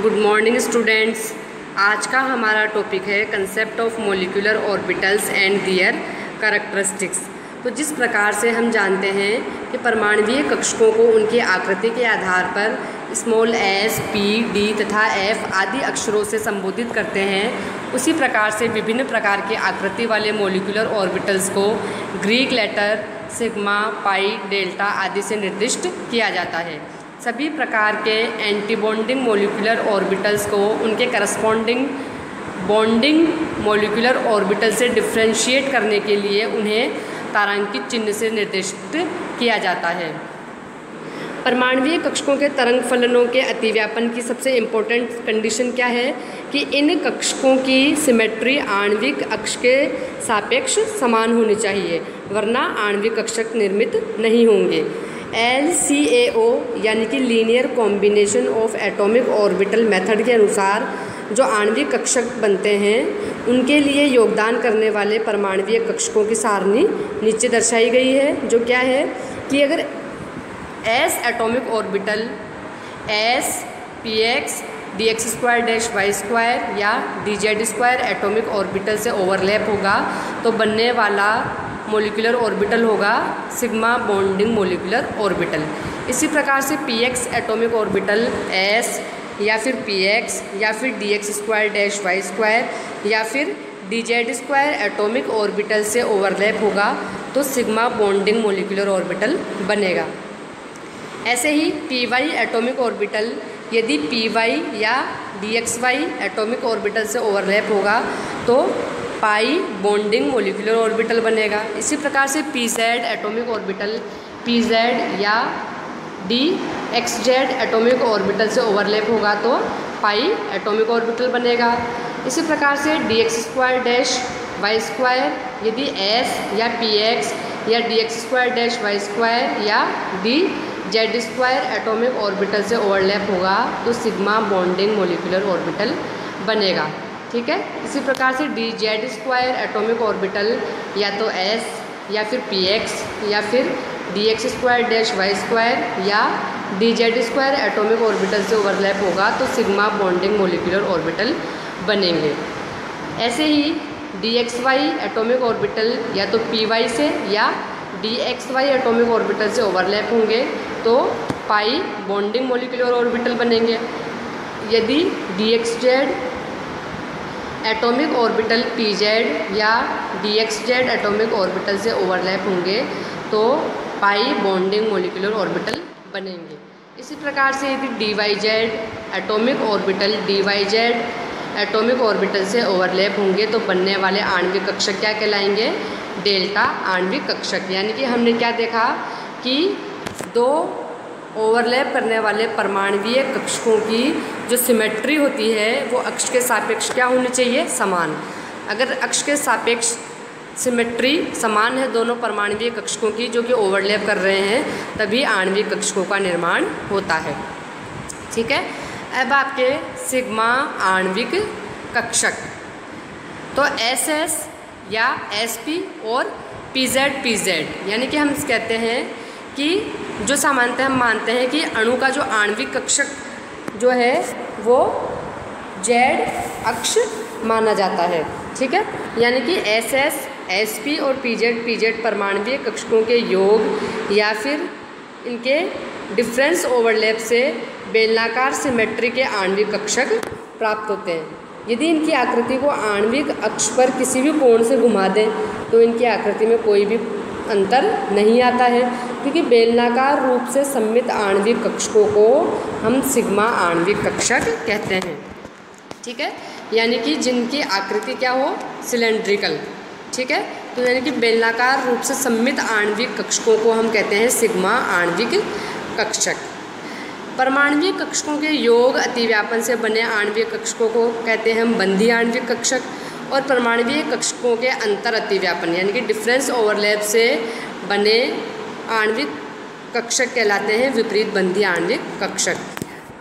Good morning students. आज का हमारा टॉपिक है concept of molecular orbitals and their characteristics. तो जिस प्रकार से हम जानते हैं कि परमाणुीय कक्षकों को उनकी आकृति के आधार पर स्मॉल एस, पी, डी तथा एफ आदि अक्षरों से संबोधित करते हैं, उसी प्रकार से विभिन्न प्रकार की आकृति वाले मॉलिक्यूलर ऑर्बिटल्स को ग्रीक लेटर सिग्मा, पाई, डेल्टा आदि से निर्दिष्ट किया जाता है। सभी प्रकार के एंटीबॉन्डिंग मॉलिक्यूलर ऑर्बिटल्स को उनके करस्पॉन्डिंग बॉन्डिंग मॉलिक्यूलर ऑर्बिटल से डिफ्रेंशिएट करने के लिए उन्हें तारांकित चिन्ह से निर्दिष्ट किया जाता है। परमाणुीय कक्षकों के तरंग फलनों के अतिव्यापन की सबसे इम्पोर्टेंट कंडीशन क्या है कि इन कक्षकों की सिमेट्री आणविक अक्ष के सापेक्ष समान होनी चाहिए, वरना आणविक कक्षक निर्मित नहीं होंगे। LCAO यानी कि linear combination of atomic orbital method के अनुसार जो आणविक कक्षक बनते हैं उनके लिए योगदान करने वाले परमाणुीय कक्षकों की सारणी नीचे दर्शाई गई है, जो क्या है कि अगर S atomic orbital S px dx² या dz² एटॉमिक ऑर्बिटल से ओवरलैप होगा तो बनने वाला मॉलिक्यूलर ऑर्बिटल होगा सिग्मा बॉन्डिंग मॉलिक्यूलर ऑर्बिटल। इसी प्रकार से px एटॉमिक ऑर्बिटल S या फिर px या फिर dx² या फिर dz² एटॉमिक ऑर्बिटल से ओवरलैप होगा तो सिग्मा बॉन्डिंग मॉलिक्यूलर ऑर्बिटल बनेगा। ऐसे ही py एटॉमिक ऑर्बिटल यदि py या dxy एटॉमिक ऑर्बिटल से ओवरलैप होगा तो पाई बॉन्डिंग मॉलिक्यूलर ऑर्बिटल बनेगा। इसी प्रकार से pz एटॉमिक ऑर्बिटल pz या dxz एटॉमिक ऑर्बिटल से ओवरलैप होगा तो पाई एटॉमिक ऑर्बिटल बनेगा। इसी प्रकार से dx² यदि s या px या dx² या dz² एटॉमिक ऑर्बिटल से ओवरलैप होगा तो सिग्मा बॉन्डिंग मॉलिक्यूलर ऑर्बिटल बनेगा। ठीक है। इसी प्रकार से dz² एटॉमिक ऑर्बिटल या तो s या फिर px या फिर dx² या dz² एटॉमिक ऑर्बिटल से ओवरलैप होगा तो सिग्मा बॉन्डिंग मॉलिक्यूलर ऑर्बिटल बनेंगे। ऐसे ही dxy एटॉमिक ऑर्बिटल या तो py से या dxy एटॉमिक ऑर्बिटल से ओवरलैप होंगे तो पाई बॉन्डिंग मॉलिक्यूलर ऑर्बिटल बनेंगे। यदि dxz एटॉमिक ऑर्बिटल pz या dxz एटॉमिक ऑर्बिटल से ओवरलैप होंगे तो पाई बॉन्डिंग मॉलिक्यूलर ऑर्बिटल बनेंगे। इसी प्रकार से यदि dyz atomic orbital dyz atomic orbital से ओवरलैप होंगे तो बनने वाले आणविक कक्षक क्या कहलाएंगे? डेल्टा आणविक कक्षक। यानी कि हमने क्या देखा कि दो ओवरलैप करने वाले परमाणुीय कक्षकों की जो सिमेट्री होती है वो अक्ष के सापेक्ष क्या होनी चाहिए? समान। अगर अक्ष के सापेक्ष सिमेट्री समान है दोनों परमाणुीय कक्षकों की जो कि ओवरलैप कर रहे हैं तभी आणविक कक्षकों का निर्माण होता है। ठीक है। अब आपके सिग्मा आणविक कक्षक तो SS या SP और PZ यानी कि हम कहते हैं कि जो सामान्यतः हम मानते हैं कि अणु का जो आणविक कक्षक जो है वो Z अक्ष माना जाता है। ठीक है। यानी कि SS, SP और PZ परमाणुीय कक्षकों के योग या फिर इनके डिफरेंस ओवरलैप से बेलनाकार सिमेट्री के आणविक कक्षक प्राप्त होते हैं। यदि इनकी आकृति को आणविक अक्ष पर किसी भी कोण से घुमा दें तो इनकी आकृति में कोई भी अंतर नहीं आता है, क्योंकि बेलनाकार रूप से सममित आणविक कक्षकों को हम सिग्मा आणविक कक्षक कहते हैं। ठीक है। यानी कि जिनकी आकृति क्या हो? सिलेंड्रिकल। ठीक है। तो यानी कि बेलनाकार रूप से सममित आणविक कक्षकों को हम कहते हैं सिग्मा आणविक कक्षक। परमाणुीय कक्षकों के योग अतिव्यापन से बने आणविक कक्षकों को कहते हैं हम बंधी आणविक कक्षक और परमाणुीय कक्षकों के अंतर अतिव्यापन यानी कि डिफरेंस ओवरलैप से बने आणविक कक्षक कहलाते हैं विपरीत बंधी आणविक कक्षक।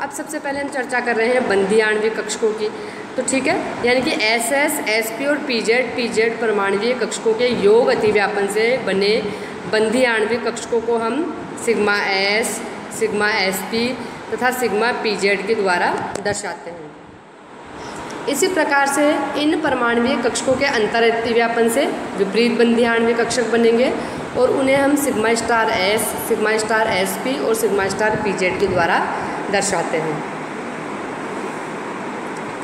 अब सबसे पहले हम चर्चा कर रहे हैं बंधी आणविक कक्षकों की। तो ठीक है। यानी कि SS, SP और PZ परमाणुीय कक्षकों के योग अतिव्यापन से बने बंधी आणविक कक्षकों को हम सिग्मा S, सिग्मा SP, तथा सिग्मा pz के द्वारा दर्शाते हैं। इसी प्रकार से इन परमाणुीय कक्षकों के अंतर अतिव्यापन से विपरीत बंधी आणविक कक्षक बनेंगे और उन्हें हम sigma star s, sigma star sp और सिग्मा स्टार pz के द्वारा दर्शाते हैं।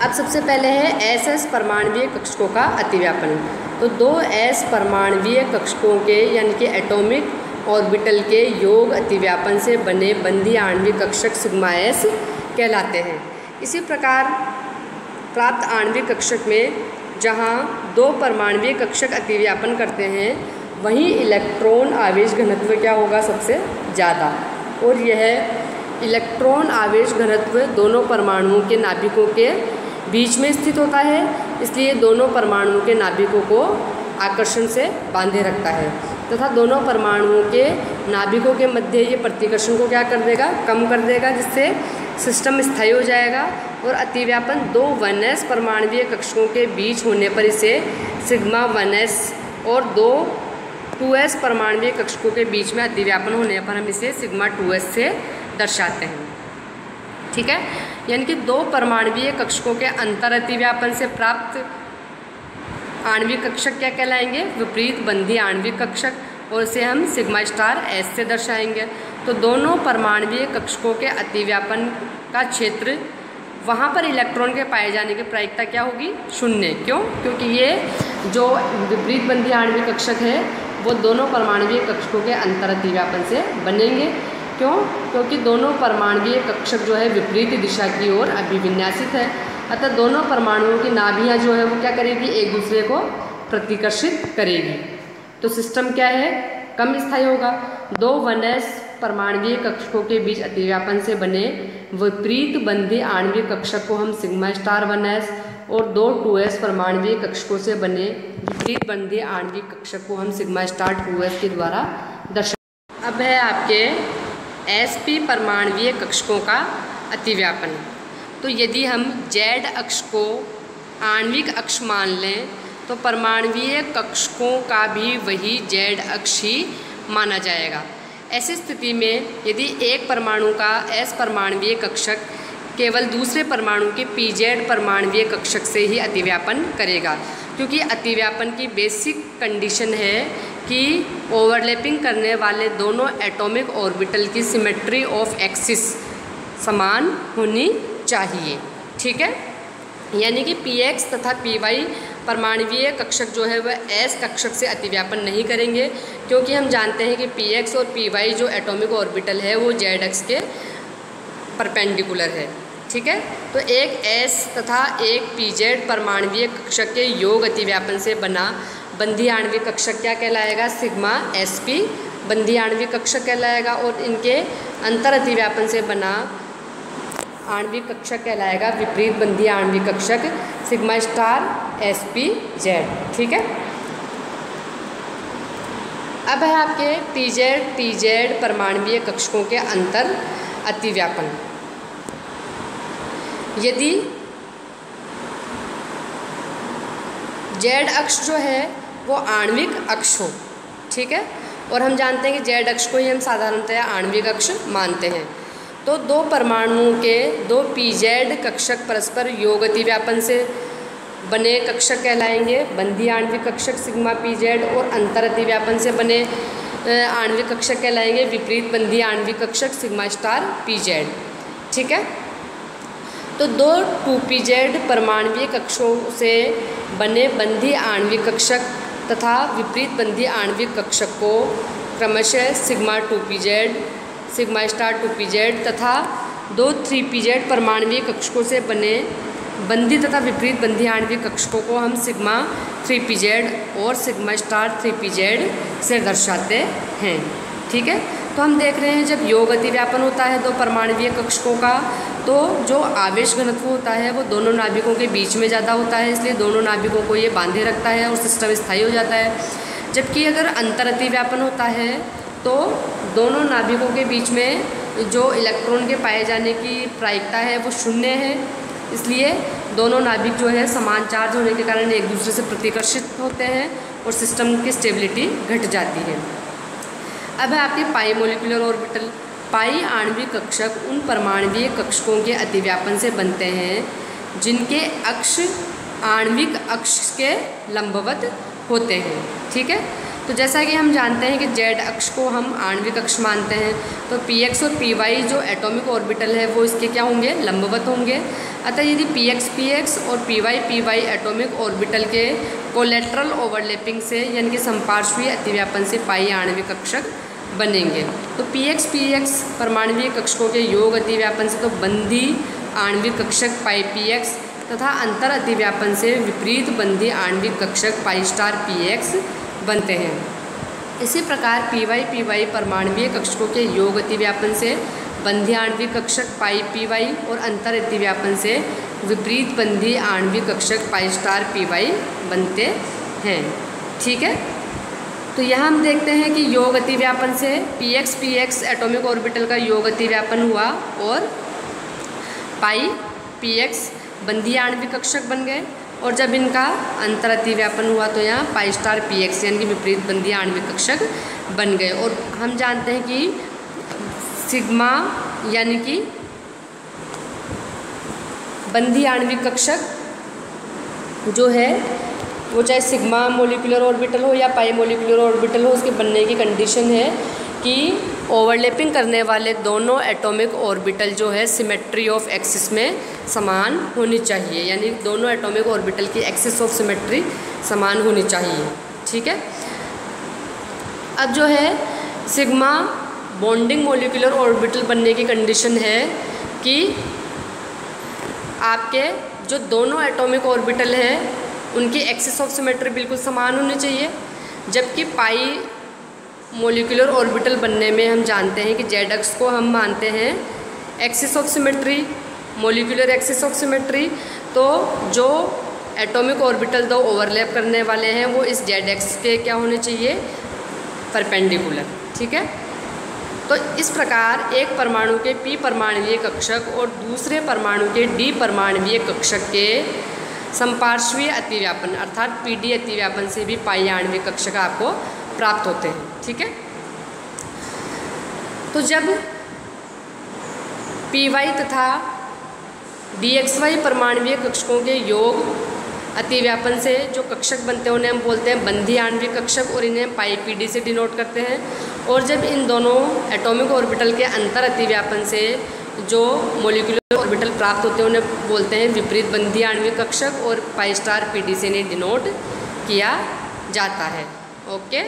अब सबसे पहले है ss परमाणुीय कक्षकों का अतिव्यापन। तो दो s परमाणुीय कक्षकों के यानी कि एटॉमिक ऑर्बिटल के योग अतिव्यापन से बने बंधी आणविक कक्षक सिग्मा s कहलाते हैं। इसी प्रकार प्राप्त आणविक कक्षक में जहाँ दो परमाणुीय कक्षक अतिव्यापन करते हैं वहीं इलेक्ट्रॉन आवेश घनत्व क्या होगा, सबसे ज़्यादा। और यह इलेक्ट्रॉन आवेश घनत्व दोनों परमाणुओं के नाभिकों के बीच में स्थित होता है, इसलिए दोनों परमाणुओं के नाभिकों को आकर्षण से बांधे रखता है तथा दोनों परमाणुओं के नाभिकों के मध्य ये प्रतिकर्षण को क्या कर देगा, कम कर देगा, जिससे सिस्टम स्थायी हो जाएगा। और अतिव्यापन दो 1s परमाणुीय कक्षकों के बीच होने पर इसे सिग्मा 1s और दो 2s परमाणुीय कक्षकों के बीच में अतिव्यापन होने पर हम इसे सिग्मा 2s से दर्शाते हैं। ठीक है, यानी कि दो परमाणुीय कक्षकों के अंतर अतिव्यापन से प्राप्त आणविक कक्षक क्या कहलाएंगे, विपरीत बंधी आणविक कक्षक, और इसे हम सिग्मा स्टार s से दर्शाएंगे। तो दोनों परमाणुीय कक्षकों के अतिव्यापन का क्षेत्र वहाँ पर इलेक्ट्रॉन के पाए जाने की प्रायिकता क्या होगी, 0। क्यों? क्योंकि ये जो विपरीत बंधी आणविक कक्षक है वो दोनों परमाणुीय कक्षकों के अंतर अतिव्यापन से बनेंगे। क्यों? क्योंकि दोनों परमाणुीय कक्षक जो है विपरीत दिशा की ओर अभिविन्यासित है, अतः दोनों परमाणुओं की नाभियाँ जो है वो क्या करेगी, एक दूसरे को प्रतिकर्षित करेगी। तो सिस्टम क्या है, कम स्थायी होगा। दो 1s परमाणुीय कक्षकों के बीच अतिव्यापन से बने विपरीत बंधी आणविक कक्षक को हम सिग्मा स्टार 1s और दो 2s परमाणुीय कक्षकों से बने विपरीत बंधी आणविक कक्षक को हम सिग्मा स्टार 2s के द्वारा दर्शा। अब है आपके sp परमाणुीय कक्षकों का अतिव्यापन। तो यदि हम z अक्ष को आणविक अक्ष मान लें तो परमाणुीय कक्षकों का भी वही z अक्ष ही माना जाएगा। ऐसी स्थिति में यदि एक परमाणु का s परमाणुीय कक्षक केवल दूसरे परमाणु के pz परमाणुीय कक्षक से ही अतिव्यापन करेगा, क्योंकि अतिव्यापन की बेसिक कंडीशन है कि ओवरलैपिंग करने वाले दोनों एटॉमिक ऑर्बिटल की सिमेट्री ऑफ एक्सिस समान होनी चाहिए। ठीक है, यानी कि px तथा py परमाणुीय कक्षक जो है वह s कक्षक से अतिव्यापन नहीं करेंगे, क्योंकि हम जानते हैं कि px और py जो एटॉमिक ऑर्बिटल है वो z अक्ष के परपेंडिकुलर है। ठीक है, तो एक s तथा एक pz परमाणुीय कक्षक के योग अतिव्यापन से बना बंधी आणविक कक्षक क्या कहलाएगा, सिग्मा sp बंधी आणविक कक्षक कहलाएगा। और इनके अंतर अतिव्यापन से बना आणविक कक्षक कहलाएगा विपरीत बंधी आणविक कक्षक सिग्मा स्टार sp z। ठीक है, अब है आपके tz परमाणुीय कक्षकों के अंतर अतिव्यापन। यदि z अक्ष जो है वो आणविक अक्ष हो, ठीक है, और हम जानते हैं कि z अक्ष को ही हम साधारणतया आणविक अक्ष मानते हैं, तो दो परमाणुओं के दो pz कक्षक परस्पर योग अतिव्यापन से बने कक्षक कहलाएंगे बंधी आणविक कक्षक सिग्मा pz, और अंतर अतिव्यापन से बने आणविक कक्षक कहलाएंगे विपरीत बंधी आणविक कक्षक सिग्मा स्टार pz। ठीक है, तो दो 2pz परमाणुीय कक्षों से बने बंधी आणविक कक्षक तथा विपरीत बंधी आणविक कक्षक को क्रमशः sigma 2pz, sigma star 2pz तथा दो 3pz परमाणुीय कक्षकों से बने बंधी तथा विपरीत बंधी आणविक कक्षकों को हम सिग्मा 3pz और सिग्मा स्टार 3pz से दर्शाते हैं। ठीक है, तो हम देख रहे हैं जब योग अतिव्यापन होता है दो परमाणुीय कक्षकों का, तो जो आवेश घनत्व होता है वो दोनों नाभिकों के बीच में ज़्यादा होता है, इसलिए दोनों नाभिकों को ये बांधे रखता है और सिस्टम स्थायी हो जाता है। जबकि अगर अंतर अतिव्यापन होता है तो दोनों नाभिकों के बीच में जो इलेक्ट्रॉन के पाए जाने की प्रायिकता है वो 0 है, इसलिए दोनों नाभिक जो है समान चार्ज होने के कारण एक दूसरे से प्रतिकर्षित होते हैं और सिस्टम की स्टेबिलिटी घट जाती है। अब है आपके पाई मोलिकुलर ऑर्बिटल। पाई आणविक कक्षक उन परमाणुीय कक्षकों के अतिव्यापन से बनते हैं जिनके अक्ष आणविक अक्ष के लंबवत होते हैं। ठीक है, तो जैसा कि हम जानते हैं कि जेड अक्ष को हम आणविक अक्ष मानते हैं, तो px और py जो एटॉमिक ऑर्बिटल है वो इसके क्या होंगे, लंबवत होंगे। अतः यदि px और py एटॉमिक ऑर्बिटल के कोलेटरल ओवरलैपिंग से यानी कि संपार्श्वीय अतिव्यापन से पाई आणविक कक्षक बनेंगे। तो px परमाणुीय कक्षकों के योग अतिव्यापन से तो बंधी आणविक कक्षक पाई px तथा अंतर अतिव्यापन से विपरीत बंधी आणविक कक्षक पाई स्टार px बनते हैं। इसी प्रकार py परमाणुीय कक्षकों के योग अतिव्यापन से बंधी आणविक कक्षक पाई py और अंतर अतिव्यापन से विपरीत बंधी आणविक कक्षक पाई स्टार py बनते हैं। ठीक है, तो यहाँ हम देखते हैं कि योग अतिव्यापन से px एटॉमिक ऑर्बिटल का योग अतिव्यापन हुआ और पाई px बंधी आणविक कक्षक बन गए, और जब इनका अंतर अतिव्यापन हुआ तो यहाँ पाई स्टार px यानी कि विपरीत बंधी आणविक कक्षक बन गए। और हम जानते हैं कि सिग्मा यानी कि बंधी आणविक कक्षक जो है वो चाहे सिग्मा मोलिकुलर ऑर्बिटल हो या पाई मोलिकुलर ऑर्बिटल हो, उसके बनने की कंडीशन है कि ओवरलैपिंग करने वाले दोनों एटॉमिक ऑर्बिटल जो है सिमेट्री ऑफ एक्सिस में समान होनी चाहिए, यानी दोनों एटॉमिक ऑर्बिटल की एक्सिस ऑफ सिमेट्री समान होनी चाहिए। ठीक है, अब जो है सिग्मा बॉन्डिंग मोलिकुलर ऑर्बिटल बनने की कंडीशन है कि आपके जो दोनों एटॉमिक ऑर्बिटल है उनकी एक्सिस ऑफ सिमेट्री बिल्कुल समान होनी चाहिए। जबकि पाई मोलिकुलर ऑर्बिटल बनने में हम जानते हैं कि जेड अक्ष को हम मानते हैं axis of symmetry, molecular axis of symmetry. तो जो एटॉमिक ऑर्बिटल दो ओवरलैप करने वाले हैं वो इस जेड एक्स के क्या होने चाहिए, परपेंडिकुलर। ठीक है, तो इस प्रकार एक परमाणु के p परमाणुीय कक्षक और दूसरे परमाणु के d परमाणुीय कक्षक के संपार्श्वीय अतिव्यापन अर्थात pd अतिव्यापन से भी पाई आणविक कक्षक आपको प्राप्त होते हैं। ठीक है, तो जब py तथा dxy परमाणुीय कक्षकों के योग अतिव्यापन से जो कक्षक बनते हैं उन्हें हम बोलते हैं बंधी आणविक कक्षक, और इन्हें पाई pd से डिनोट करते हैं। और जब इन दोनों एटॉमिक ऑर्बिटल के अंतर अतिव्यापन से जो मोलिकुलर ऑर्बिटल प्राप्त होते हैं उन्हें बोलते हैं विपरीत बंधी आणविक कक्षक, और पाई स्टार pd से इन्हें डिनोट किया जाता है। ओके।